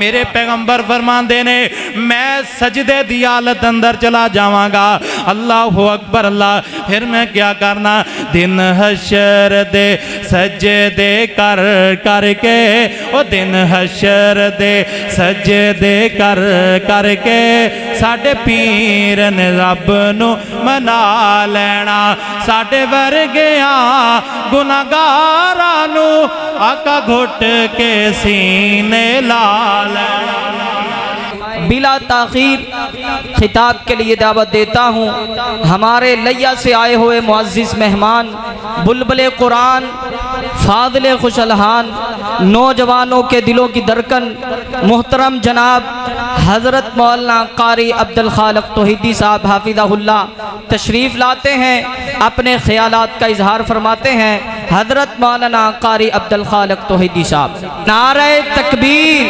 मेरे पैगंबर फरमाते ने मैं सजदे दी हालत अंदर चला जावांगा, अल्लाहु अकबर अल्लाह, फिर मैं क्या करना, दिन हशर दे सजदे कर करके, ओ दिन हशर दे सजदे कर करके साडे पीर ने रब नू मना लेना, साडे वर्गियां गुनाहगारां नू आका घुट के सीने ला लेना। बिला ताखीर खिताब के लिए दावत देता हूँ हमारे लैया से आए हुए मुअज़्ज़िज़ मेहमान, बुलबुल कुरान, फादिल खुशलहान, नौजवानों के दिलों की दरकन, मुहतरम जनाब हज़रत मौलाना कारी अब्दुल खालिक तौहीदी साहब हाफिज़हुल्लाह तशरीफ़ लाते हैं, अपने ख़यालात का इजहार फरमाते हैं। हज़रत मौलाना कारी अब्दुल खालिक तौहीदी साहब। नारे तकबीर,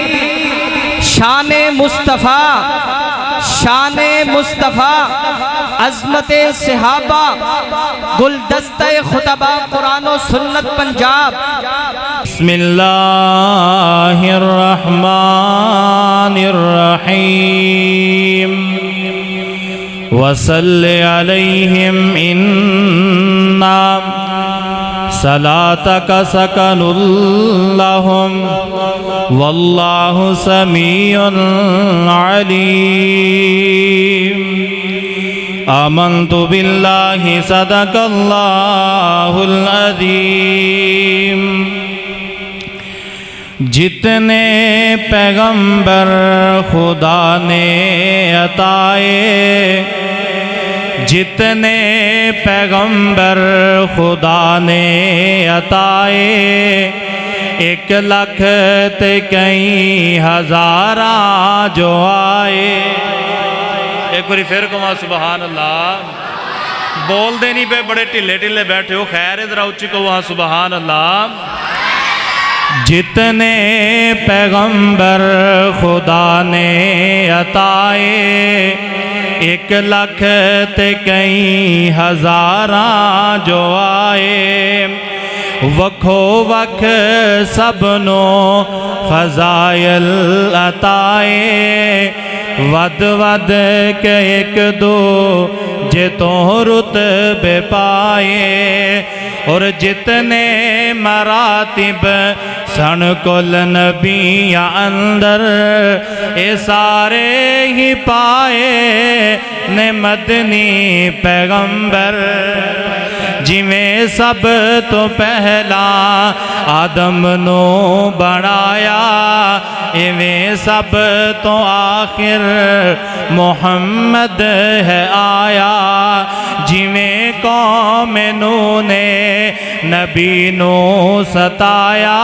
शाने मुस्तफ़ा, शाने मुस्तफ़ा, अज़मते सहाबा, गुलदस्ते खुतबा कुरान व सुन्नत पंजाब। बिस्मिल्लाहिर्रहमानिर्रहीम वसल्लि अलैहिम इन्ना सलातक सकनुल लहुम वल्लाहु समीउन अलीम। आमन्तु बिल्लाहि सदकल्लाहुल अज़ीम। जितने पैगंबर खुदा ने अताए, जितने पैगंबर खुदा ने अताए, 1 लाख ते कई हज़ारा जो आए। एक बारी फिर कहो सुबहान अल्लाह। बोलते नहीं पे, बड़े ढिले ढिले बैठे हो, खैर इधर उच्ची कहो सुबहान अल्लाह। जितने पैगंबर खुदा ने अताए, 1 लाख ते कई हज़ारा जो आए, वखो वख सबनो फजाइल अताए, वद वद के 1-2 जे तो रुतबे पाए। और जितने मरातिब सन कुल नबियां अंदर, ये सारे ही पाए ने मदनी पैगंबर। जिमें सब तो पहला आदम नो बनाया, इवें सब तो आखिर मोहम्मद है आया। जिमें कौम नूह ने नबी नो सताया,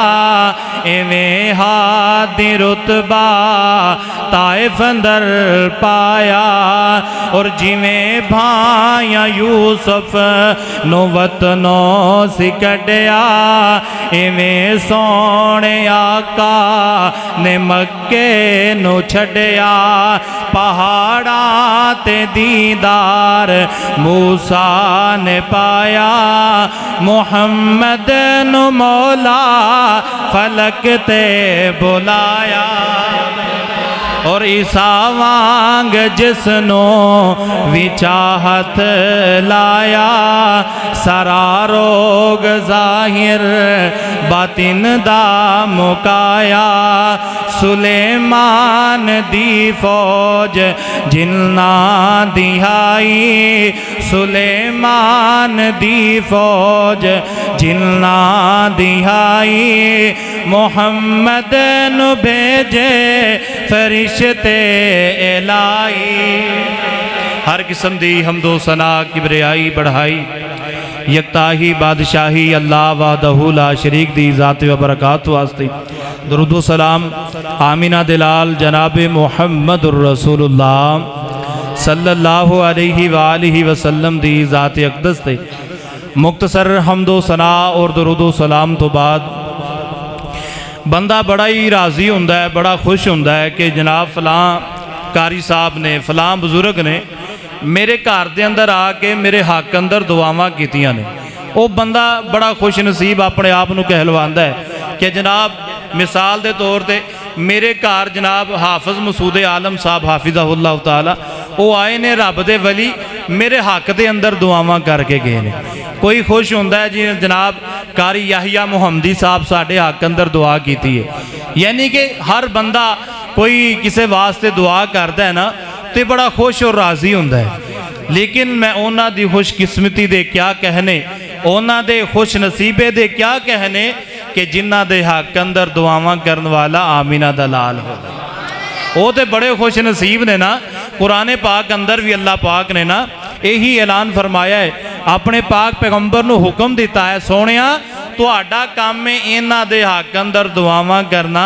इवें हादी रुतबा ताइफ अंदर पाया। और जिमें भाया यूसुफ नो वतनों से कढ़िया, इवें सोने आका ने मक्के नो छड़िया। पहाड़ा ते दीदार मूसा ने पाया, मुहम्मद नु मौला फलक ते बुलाया। और ईसा वांग जिसनो विचाहत लाया, सारा रोग जाहिर बातिन दा मुकाया। सुलेमान दी फौज जिन्ना दिहाई, सुलेमान दी फौज जिन्ना दिहाई। मोहम्मद नु भेजे फरिश्ते इलाही। हर किस्म दी हमदो सना किबरियाई बढ़ाई यकताही बादशाही अल्लाह वहदहू ला शरीक दी ज़ात व बरकात वास्ते दरूद व सलाम आमीना दिलाल जनाब मुहम्मदुर रसूलुल्लाह सल्लल्लाहु अलैहि वालिहि वसल्लम दी ज़ात अक़दस ते मुख्तसर हमदो सना और दरूद व सलाम तो बाद बंदा बड़ा ही राज़ी होंदा है, बड़ा खुश होंदा है कि जनाब फलां कारी साहब ने, फलां बुजुर्ग ने मेरे घर के अंदर आके मेरे हक अंदर दुआवां कीतियां ने। वो बंदा बड़ा खुश नसीब अपने आप को कहलवांदा है कि जनाब मिसाल के तौर पर मेरे घर जनाब हाफिज मसूद आलम साहब हाफिज़हुल्लाह ताला वो आए ने रब दे वली मेरे हक दे अंदर दुआवां करके गए ने। कोई खुश होंदा है जी जनाब कारी याहिया मुहम्मदी साहब साढ़े हक अंदर दुआ की है। यानी कि हर बंदा कोई किसी वास्ते दुआ करता है ना तो बड़ा खुश और राजी होंदा है। लेकिन मैं उन्हां दी खुशकिस्मती दे क्या कहने, उन्हां दे खुश नसीबे दे क्या कहने कि जिन्हां दे हक अंदर दुआवां करन वाला आमीना दा लाल हो। वो तो बड़े खुश नसीब ने ना। कुरान पाक अंदर भी अल्लाह पाक ने ना यही ऐलान फरमाया है, अपने पाक पैगंबर नूं हुक्म दिता है, सोनिया तुहाडा काम है इन्हां दे हक अंदर दुआवां करना,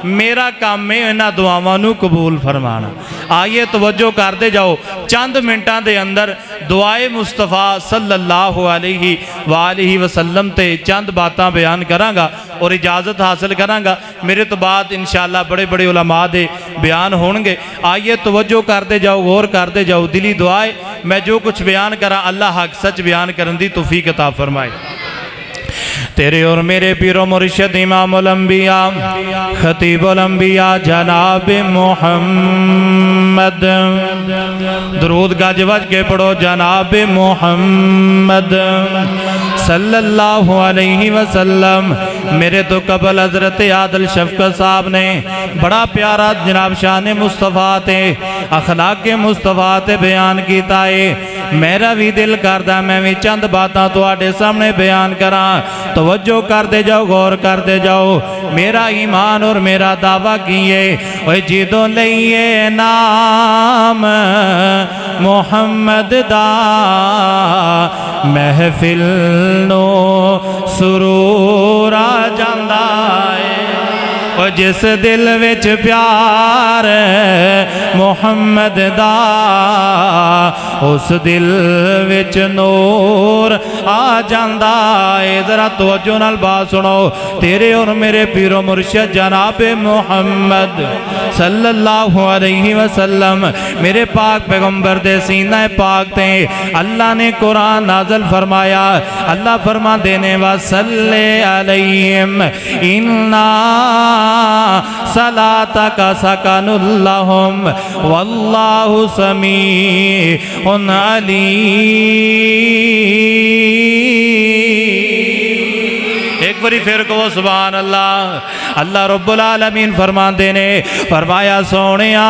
मेरा काम है इन्हां दुआवां नूं कबूल फरमाना। आइए तवज्जो करते जाओ, चंद मिनटां दे अंदर दुआए मुस्तफ़ा सल्लल्लाहु अलैहि वसल्लम ते चंद बातां बयान करांगा और इजाज़त हासिल करांगा। मेरे तो बाद इंशाअल्लाह बड़े बड़े उलमा दे बयान होंगे। आइए तवज्जो करते जाओ, गौर करते जाओ। दिली दुआए मैं जो कुछ बयान करा अल्लाह हक सच बयान करन दी तौफीक अता फरमाए। तेरे और मेरे पीरो मुर्शिद इमामुल अंबिया खतीबुल अंबिया जनाब मोहम्मद, दरूद गज वज के पढ़ो जनाब मोहम्मद सल्लल्लाहु अलैहि वसल्लम। मेरे तो कबल हजरत आदिल शफकत साहब ने बड़ा प्यारा जनाब शान मुस्तफ़ा ते अखलाक मुस्तफ़ा ते बयान किया है। मेरा भी दिल करदा मैं भी चंद बातां तुहाडे सामने बयान करा। तवज्जो करते जाओ, गौर करते जाओ। मेरा ईमान और मेरा दावा किए ओए जिदों लईए नाम मुहम्मद दा महफिल नो सुरूर आ जांदा है। और जिस दिल विच प्यार मुहम्मद दा उस दिल विच नूर आ जांदा है। जरा तवज्जो नाल बात सुनो। तेरे और मेरे पीरो मुर्शिद जनाब मुहम्मद सल्लल्लाहु अलैहि वसल्लम मेरे पाक पैगंबर दे सीना पाक ते अल्लाह ने कुरान नाज़िल फरमाया। अल्लाह फरमा देने वसल्ले अलैहिम इन्ना सलातका सकनुल्लाहुम वल्लाहु समीउन अलीम। एक बारी फिर कहो सुभान अल्लाह। अल्लाह रब्बुल आलमीन फरमाते ने फरमाया सोनिया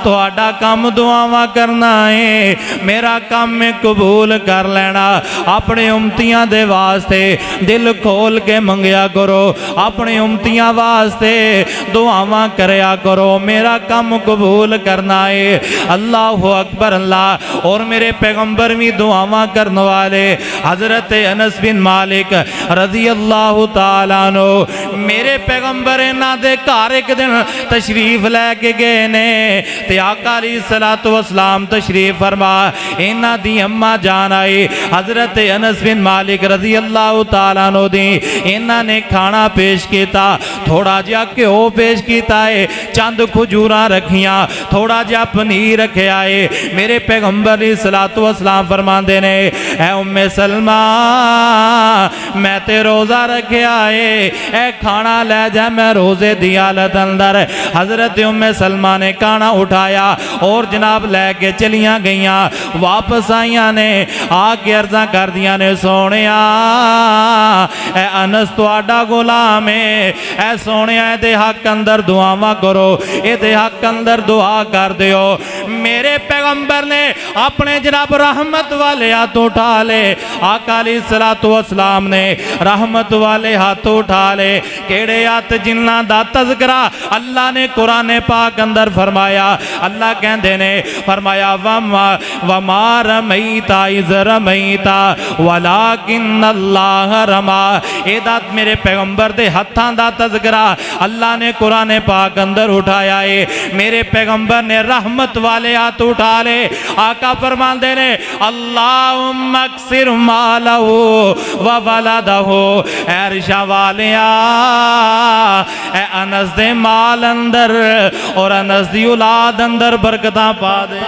तुहाडा काम दुआवां करना है, मेरा काम में कबूल कर लेना। अपने उम्मतियां दे वास्ते दिल खोल के मंगया करो, अपने उम्मतियां वास्ते दुआवां करया करो, मेरा काम कबूल करना है। अल्लाह अकबर। अल्लाह और मेरे पैगंबर भी दुआवां करने वाले हजरत अनस बिन मालिक रजी अल्लाह ताला नो मेरे पैगंबर इन्हां दे घर एक दिन तशरीफ लैके गए ने ते आका अलैहिस्सलातु वस्सलाम तशरीफ फरमा। इन्हां दी अम्मा जान आई हजरत अनस बिन मालिक रजी अल्लाह ताला नो दी। इन्हां ने खाना पेश किया, थोड़ा जिहा घ्यो पेश किया है, चंद खजूरां रखियां, थोड़ा जिहा पनीर रखिया है। मेरे पैगंबर अलैहिस्सलातु वस्सलाम फरमांदे ने ऐ उम्मे सलमा मैं ते रोज़ा रखिया है, ए खाना ले जा मैं रोज़े दी हालत अंदर। हजरत उम्मे सलमा ने खाना उठाया और जनाब लैके चलियां गईयां, वापस आईयां ने आके अर्जा कर दिया ने सोनिया ए अनस तुहाडा गुलाम है, ए सोनिया दे हक अंदर दुआवां करो, ए दे हक अंदर दुआ कर दियो। मेरे पैगंबर ने अपने जनाब रहमत वाले हाथ उठा ले, आका अलैहिस्सलातु वस्सलाम ने रहमत वाले हाथ उठा ले। केड़े हाथ जिन्ना दा तज़किरा अल्लाह ने कुरान पाक अंदर फरमाया। अल्लाह कहंदे ने फरमाया वमा रमैता इज़ रमैता वलाकिन अल्लाह रमा। एदा मेरे पैगंबर दे हत्थां दा तज़किरा अल्लाह ने कुरान पाक अंदर उठाया है। मेरे पैगंबर ने रहमत वाले हाथ उठा ले। आका फरमांदे ने अल्लाहुम्मा अक्सिर मालहु व वलदहु, अर्शा वाले फरमाया ए अनस दे माल अंदर और अनस दी औलाद अंदर बरकतां पा दे।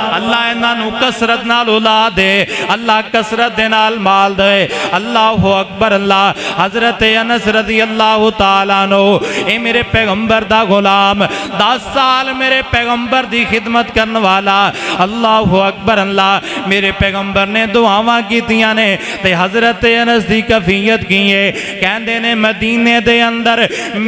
अल्लाह इन्हां नूं कसरत नाल औलाद दे, अल्लाह कसरत दे नाल माल दे। अल्लाहु अकबर। अल्लाह हजरत अनस रज़ी अल्लाह तआला नो ए मेरे पैगंबर दा गुलाम 10 साल मेरे पैगंबर दी खिदमत करने वाला। अल्लाहु अकबर। अल्लाह मेरे पैगंबर ने दुआवां कीतियां ने ते हजरत अनस दी कफियत की है। कहंदे ने मदीने दे अंदर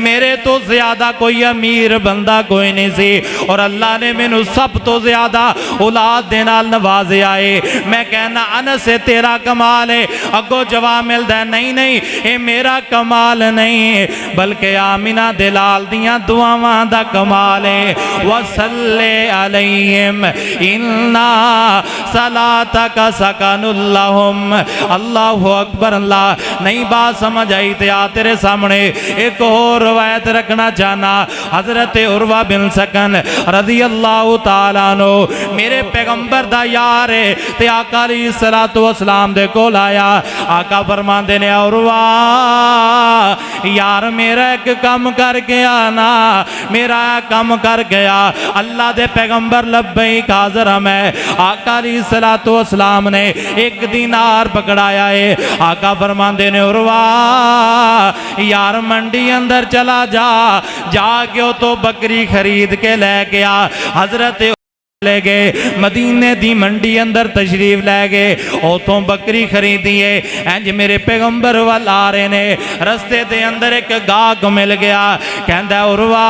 मेरे तो ज्यादा कोई अमीर बंदा कोई नहीं सी और अल्लाह ने मैनू सब तो ज्यादा औलाद दे नाल नवाज़िया है। मैं कहना अनस है तेरा कमाल है। अगो जवाब मिलता है नहीं नहीं ये मेरा कमाल नहीं बल्कि आमिना दे लाल दियां दुआवां दा कमाल है। वसल्ले अलैहिम इन्ना सलातका सकनुल लहुम। अल्लाहु अकबर। अल्लाह नहीं बात समझ आई तो आ तेरे सामने एक और रवायत रखना चाहना। हजरत उर्वा बिन सकन रज़ी अल्लाह तआला नो मेरे पैगंबर दा यार है ते आका अलैहिस्सलातु वस्सलाम दे कोल आया। आका फरमांदे ने उर्वा यार मेरा एक काम कर गया ना, मेरा काम कर गया। अल्लाह दे पैगंबर लब्बैक हाज़िर मैं। आका अलैहिस्सलातु वस्सलाम ने एक दिनार पकड़ाया है। आका फरमांदे ने उर्वा यार मंडी अंदर चला जा, जाके तो बकरी खरीद के लेके आ। हजरत ले गए मदीने दी मंडी अंदर तशरीफ लै गए, उतों बकरी खरीदी है। इंज मेरे पैगंबर वाल आ रहे ने, रस्ते दे अंदर एक गाहक मिल गया। कहंदा उर्वा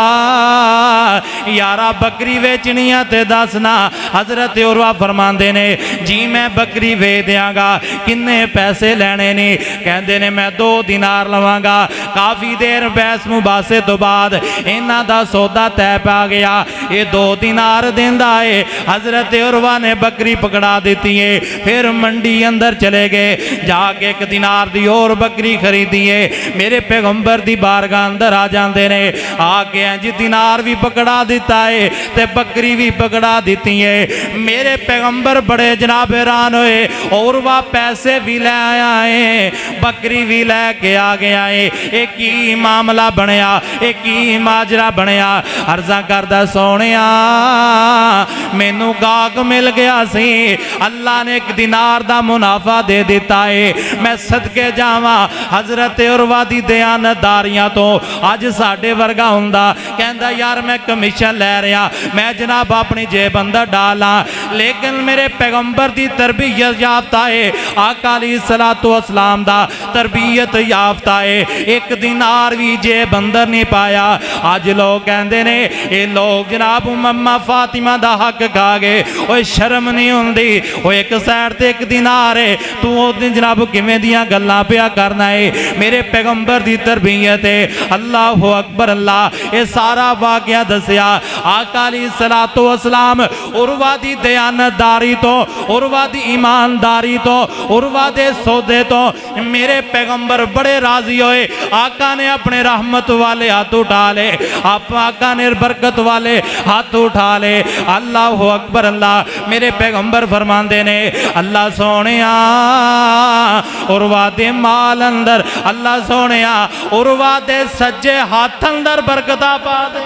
यारा बकरी बेचनी है ते दसना। हजरत उर्वा फरमांदे ने जी मैं बकरी वेच देंगा, किन्ने पैसे लेने ने? कहंदे ने मैं 2 दिनार लवांगा। काफ़ी देर बहस मुबासे तो बाद इन्हां दा सौदा तय पा गया। ये 2 दिनार दिंदा है। हजरत उर्वा ने बकरी पकड़ा दी है। फिर मंडी अंदर चले गए, जाके 1 दिनार दी और बकरी खरीदी है। मेरे पैगंबर दी बारगाह अंदर आ जाते ने, आके इंज दिनार भी पकड़ा दिता है ते बकरी भी पकड़ा दी है। मेरे पैगंबर बड़े जनाब हैरान होए। उर्वा पैसे भी ले आया है, बकरी भी लैके आ गया है। एक ही मामला बनया, एक ही माजरा बनया। अर्जा करदा सोनिया मैनू गाहक मिल गया सी, अल्लाह ने 1 दिनार दा मुनाफा दे दिता है। मैं सदके जावा हजरत उर्वा दी दयानतदारियां तो अज साडे वर्गा हुंदा कहंदा यार मैं कमीशन लै रहा, मैं जनाब अपनी जेब अंदर डाला। लेकिन मेरे पैगंबर दी तरबियत याफ्ता है, आका अलैहिस्सलातु वस्सलाम दा तरबियत याफ्ता है। 1 दिनार भी जेब अंदर नहीं पाया। अज लोग कहंदे ने ये लोग जनाब मम्मा फातिमा दा हक खा गए। ओए शर्म नहीं हुंदी? ओए एक साइड ते 1 दिनार है, तू उस दिन जनाब किवें दियां गल्लां पिया करना है? मेरे पैगंबर दी तरबियत है। अल्लाहु अकबर। अल्लाह ये सारा वाकया दसिया। आका अलैहिस्सलातु वस्सलाम उर्वा दी दयानतदारी तो, उर्वा दी ईमानदारी तो, उर्वा दे सौदे तो मेरे पैगंबर बड़े राजी होए। आका ने अपने रहमत वाले हाथ उठा ले, आका ने बरकत वाले हाथ उठा ले। अल्लाहु अकबर। अल्लाह मेरे पैगंबर फरमांदे ने अल्लाह सोनिया उर्वा दे माल अंदर, अल्लाह सोनिया उर्वा दे सज्जे हाथ अंदर बरकतां पा दे।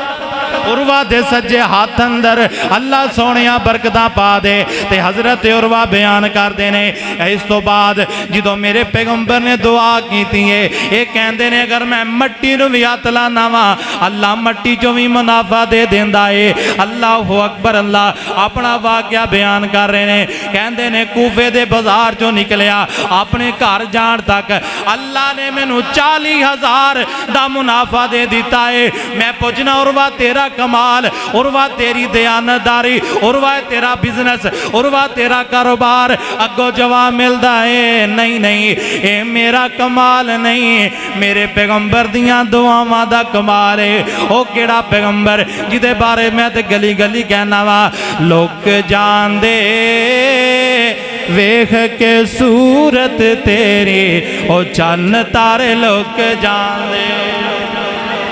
उर्वा दे सज्जे हाथ अंदर अल्लाह सोनिया बरकतां पा दे। ते हजरत उर्वा बयान करते ने इस तो बाद जो मेरे पैगंबर ने दुआ की है, ये कहते ने अगर मैं मट्टी नूं भी हथ लाना वा अल्लाह मट्टी चों भी मुनाफा दे देंदा है। अल्लाहु अकबर। अल्लाह अपना वाकया बयान कर रहे हैं। कहते ने कूफे दे बाजार चो निकलिया अपने घर जान तक अल्लाह ने मैनू 40,000 दा मुनाफा दे दिता है। मैं पूछना उर्वा तेरा कमाल, उर्वा तेरी दयानतदारी, उर्वा तेरा बिजनेस, उर्वा तेरा कारोबार? अगो जवाब मिलता है नहीं नहीं ये मेरा कमाल नहीं, मेरे पैगंबर दियां दुआवां दा कमाल है। वो केड़ा पैगंबर जिदे बारे मैं ते गली गली कहना वा लोग जान दे वेख के सूरत तेरी, ओ चन्न तारे लोग जान दे।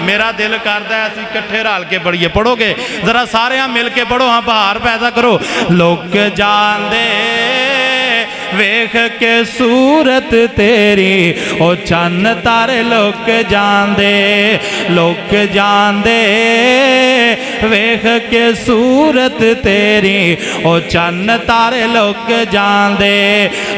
मेरा दिल करता है असं इकट्ठे रल के पढ़िए। पढ़ोगे जरा सारे मिल के पढ़ो, हाँ बहार पैदा करो। लोग जान दे वेख के सूरत तेरी ओ चन्न तारे लोक जांदे वेख के सूरत तेरी ओ चन्न तारे लोक जांदे।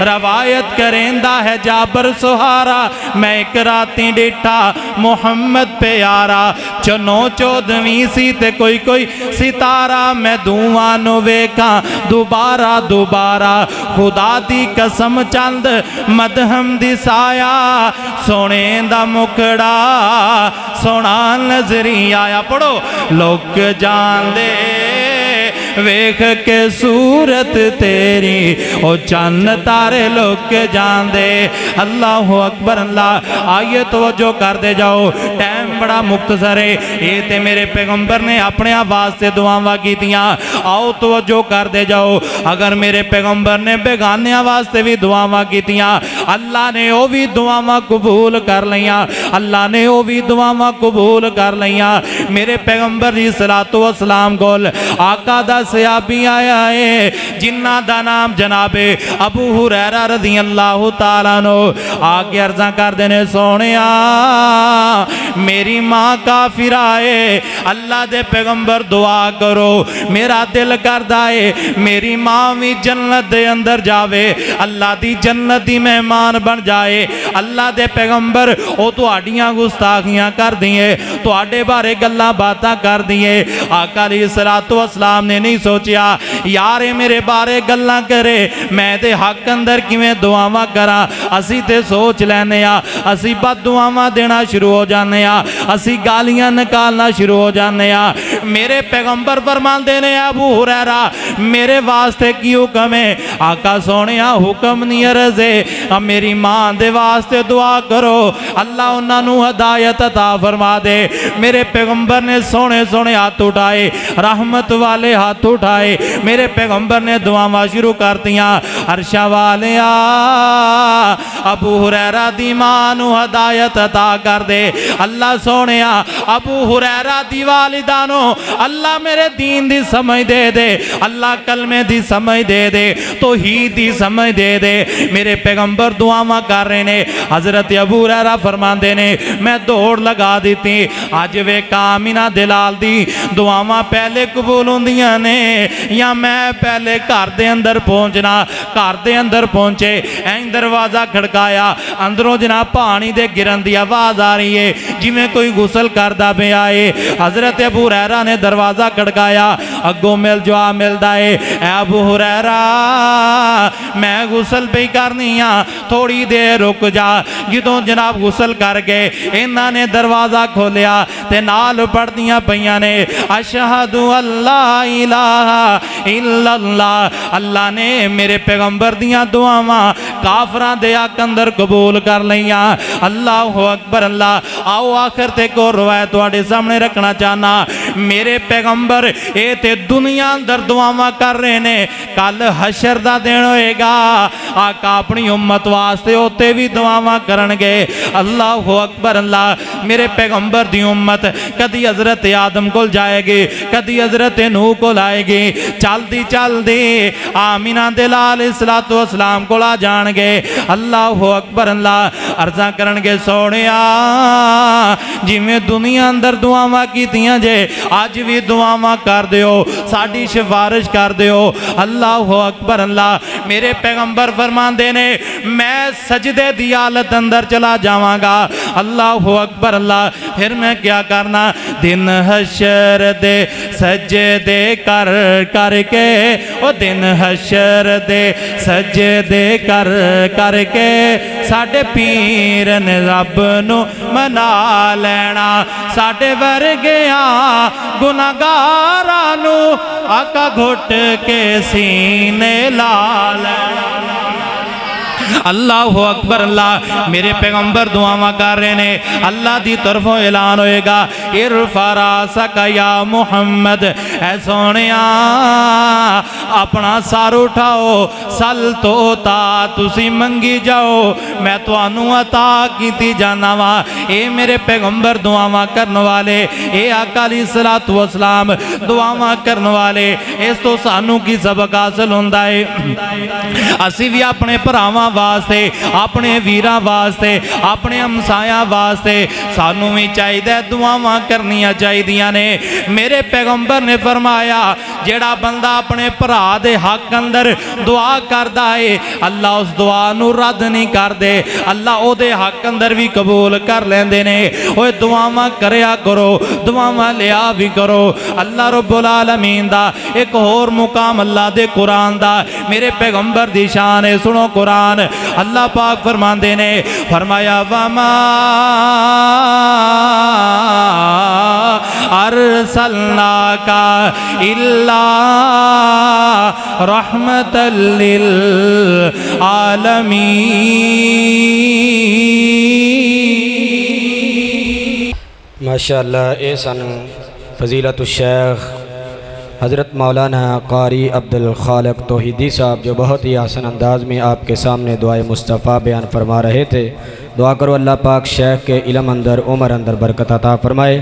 रवायत करेंदा है जाबर सुहारा मैं एक राती डिठा मुहम्मद प्यारा चनो चौदवीं सी ते कोई कोई सितारा मैं दुआ नु वेखा दोबारा दोबारा खुदा दी कसम चंद मदहम दिसाया सोने दा मुखड़ा सोना नजरी आया। पढ़ो लोक जांदे वेख के सूरत तेरी ओ चन्न तारे लोक जांदे। अल्लाह अकबर अल्लाह। आइए तवज्जो करते जाओ टाइम बड़ा मुख्तसर है। ये ते मेरे पैगंबर ने अपने वास्ते दुआवां कीतियां। आओ तवज्जो करते जाओ अगर मेरे पैगंबर ने बेगानियां वास्ते भी दुआवां कीतियां अल्लाह ने वो भी दुआवां कबूल कर लियां। अल्लाह ने वो भी दुआवां कबूल कर लियां। मेरे पैगंबर दी सलातो व सलाम कोल आका दा सहाबी आया है जिन्ना दा नाम जनाबे अबू हुरैरा रज़ी अल्लाह तआला नो आके अर्ज़ा करदे ने सोहणिया मेरी माँ काफिरा है अल्लाह दे पैगंबर दुआ करो मेरा दिल करदा है मेरी माँ भी जन्नत दे अंदर जावे अल्लाह दी जन्नत दी मेहमान बन जाए। अल्लाह दे पैगंबर ओ तुहाडियां गुस्ताखियां कर दिए तुहाडे बारे गल्लां बातां कर दिए। आका अलैहिस्सलातु वस्सलाम ने नहीं सोचा यार मेरे बारे गल्लां करे मैं ते हक अंदर किवें दुआवां करा। असी ते सोच लैने आ असी बद दुआवां देना शुरू हो जाने आ असी गालियां निकालना शुरू हो जाने आ। मेरे पैगंबर फरमांदे ने अबू हुरैरा मेरे वास्ते की हुक्म है। आका सोहणिया हुक्म नहीं अर्ज़ है मेरी मां दे वास्ते दुआ करो अल्लाह उन्होंने हदायत अता फरमा दे। मेरे पैगंबर ने सोने सोने हाथ उठाए रहमत वाले हाथ उठाए मेरे पैगंबर ने दुआवां शुरू कर दियां। अरशा वाले अबू हुरैरा दी मां नू हदायत अता कर दे अल्लाह सोने अबू हुरैरा दी वालिदा नो अल्लाह मेरे दीन दी समझ दे दे अल्लाह कलमे दी समझ दे दे तौहीद दी समझ दे दे। मेरे पैगंबर दुआवां कर रहे ने हजरत अबू हुरैरा फरमांदे ने मैं दौड़ लगा दी अज वे कामिना दिलाल दी दुआवां पहले कबूल होंदियां ने या मैं पहले घर दे अंदर पहुंचना। घर दे अंदर पहुंचे ऐं दरवाजा खड़काया अंदरों जनाब पानी दे गिरन दी आवाज आ रही है जिवें कोई गुसल करदा पिया है। हजरत अबू हुरैरा ने दरवाजा खड़काया अगों मिल जवाब मिलदा है ऐ अबू हुरैरा मैं गुसल पे करनी आ थोड़ी देर रुक जा। जदों जनाब गुसल कर गए इन्हां ने दरवाजा खोलिया ते नाल पढ़दियां पईयां ने अशहदु अल्ला इलाहा इल्लल्लाह। अल्लाह ने मेरे पैगंबर दियां दुआवां काफरां दे हक अंदर कबूल कर लईयां। अल्लाह अकबर अल्लाह। आओ आखिर ते को रवायत तुहाडे सामने रखना चाहना मेरे पैगंबर ए ते दुनिया अंदर दुआवां कर रहे ने कल हशर दा दिन होएगा आका अपनी उम्मत वास्ते उत्ते भी दुआवां करनगे। अल्लाह अकबर अल्लाह। मेरे पैगंबर दी उम्मत कदी हजरत आदम कोल जाएगी कदी हजरत नूह कोल आएगी चलदी चलदी आमीना दे लाल अलैहिस्सलातु वस्सलाम कोल आ जाणगे। अल्लाह अकबर अल्लाह। अर्ज़ा करनगे सोहणिया जिवें दुनिया अंदर दुआवां कीतियां जे अज भी दुआवां कर दिओ साडी सिफारिश कर दिओ। अल्लाह अकबर अल्लाह। मेरे पैगंबर फरमांदे ने मैं सजदे दी हालत अंदर चला जावांगा। अल्लाह अकबर अल्लाह। फिर मैं क्या करना दिन हशर दे सजदे कर करके ओ दिन हशर दे सजदे कर करके साडे पीर ने रब नू मना लेना साडे वर्गिया गुनाहगारां नू आका घुट के सीने ला लेना। अल्लाह अकबर। अल्लाह मेरे पैगंबर दुआवां कर रहे ने, अल्लाह की तरफों ऐलान होएगा इरफा रासका या मुहम्मद, ऐ सोहणिया अपना सर उठाओ, सल तो ता तुसी मंगी जाओ, मैं तुहानू अता कीती जाना वा। ए मेरे पैगंबर दुआवां करन वाले, ए आका अलैहिस्सलातु वस्सलाम दुआवां करन वाले, इस तो सानू की सबक हासिल हुंदा है? असी भी अपने भरावां वास्ते, अपने वीरां वास्ते, अपने हमसायां वास्ते सानू भी चाहिए दुआवां करनियां चाहिदियां ने। मेरे पैगंबर ने फरमाया जेड़ा बंदा अपने भरा दे हक अंदर दुआ करदा है, अल्लाह उस दुआ नू रद्द नहीं करदे, अल्लाह ओदे हक अंदर भी कबूल कर लेंदे ने। ओए दुआवां करया करो, दुआवां लिया भी करो। अल्लाह रब्बुल आलमीन दा एक होर मुकाम अल्लाह दे कुरान दा, मेरे पैगंबर दी शान है। सुनो कुरान, अल्लाह पाक फरमांदे ने, फरमाया वमा अरसलनाका इल्ला रहमतल लिल आलमीन। माशाअल्लाह। ए सन फजीलतुल शेख हज़रत मौलाना कारी अब्दुल खालिक तौहीदी साहब, जो बहुत ही आसान अंदाज में आपके सामने दुआए मुस्तफ़ा बयान फरमा रहे थे। दुआ करो अल्लाह पाक शेख के इल्म अंदर, उम्र अंदर बरकत अता फरमाए।